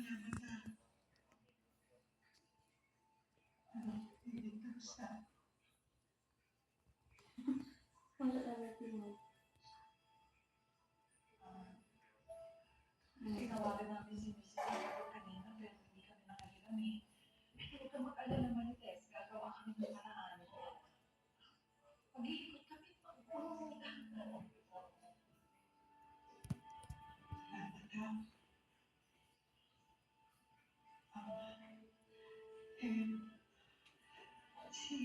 Salamat sa kamusta? Wala talaga mo. Tinawagan namin si Mrs. Singapore kanina pero hindi kami nakahiram eh. Huwag ka mag-alala Marites, gagawa kami ng paraan. Mag-iikot kami pag-pumunta. Salamat ha. Eh, si...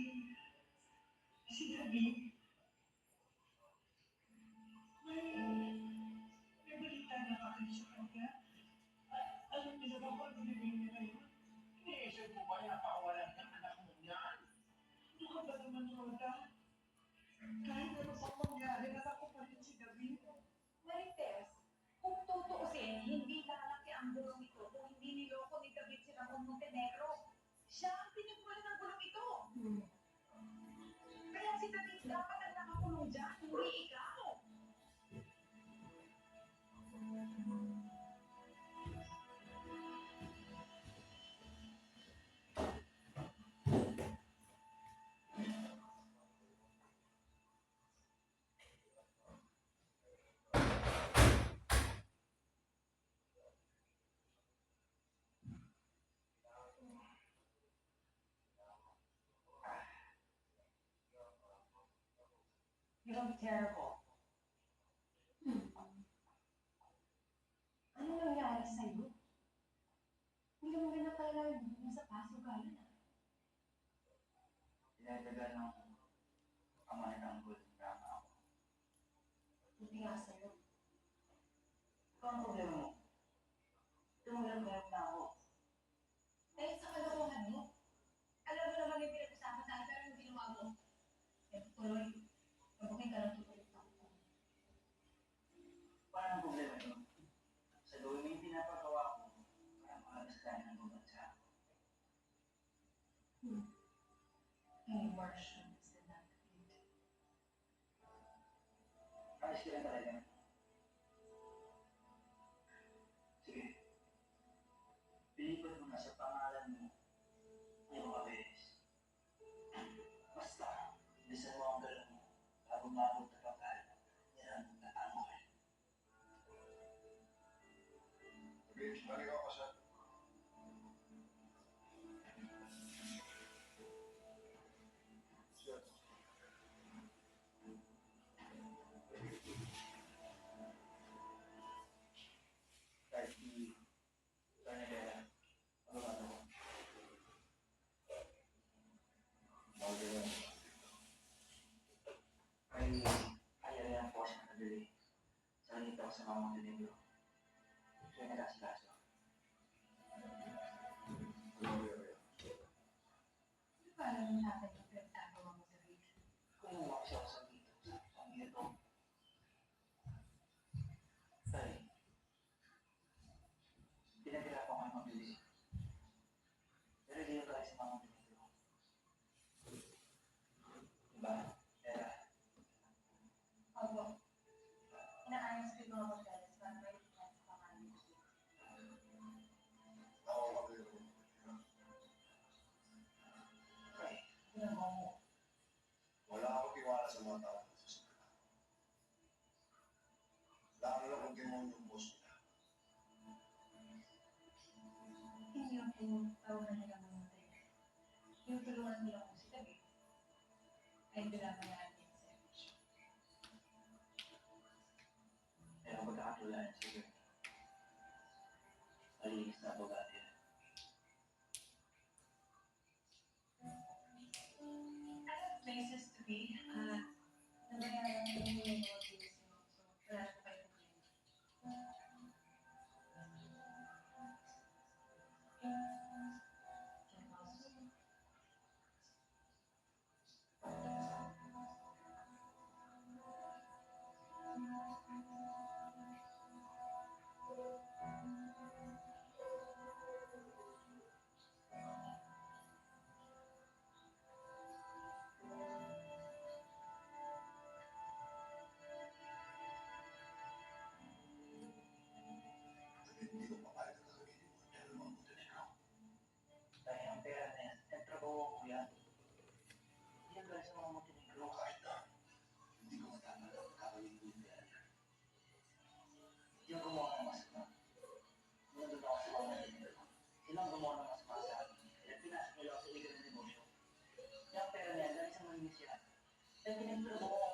si David, may balita na ba kayo sa kanya? Alam niyo na ba kung ano naging niya ngayon? Iniisip mo ba na pakawalan ng anak mo niyan? Ano ka ba naman, Roda? Kahit ano pang mangyari, anak ko pa rin si David. Marites, kung tutuusin, hindi lalaki ang gulong ito kung hindi niloko ni David si Ramon Montenegro. Siya ang pinagmula ng gulong ito. Kaya si David dapat ang nakakulong dyan, hindi ikaw. You look terrible. Ano nangyari sa'yo? Hindi mo ganap pala yung sa pasugalan ah. Pinadaga ng ama ng good drama ako. Buti nga sa'yo. Ikaw ang problema mo. Tumulang-garap na ako. Dahil sa kalokohan mo. Alam mo naman yung pinag-usapan tayo pero yung ginawa mo. Eh, tuloy. Mabuking ka lang tutuloy ako. Paano ang problema yun? Sa gawin mo yung pinapagawa ko, para makalas tayo ng bubansa. Any Martian is the not good. Ayos ka lang talaga. Sige. Pilipat mo na sa pangalan mo. Ayaw ka, Beres. Basta, bilisan mo ang galaw mo. Bago mabot na pagkal, yan ang tatanggol. Beres, balik ako sa... Sir. Kahit di, Carnivera, abogado ko. Bagay lang. Kaya rin ang post na nadali. Salita ko sa mga Montenegro. Kaya nagkasikaso. Paano mo natin yung pinagkagawa mo sa video? Kung umuha siya ako sa dito, sa dito. Sorry. Pinaghirapan ko yung mabilis. Pero di yung tayo sa mga Montenegro. Diba? Kaya, Opo. Inaayos ko yung mga modelos para may ilan sa pangalan ko. Ako kami rin. okay. Ginagawa mo. Wala akong tiwala sa mga tao. Lalo na kung demon yung boss nila. Hindi yung tinutawanan nila ng motel. Yung tulungan nila kung si David. Ay binabayaan niya sa servisyo. Pero magkakatulayan siguro. Malinis na abogado yan. Other places to be, nabayaran ko yung mga bills mo. So, wala ko kayo problema. Dahil pinagpro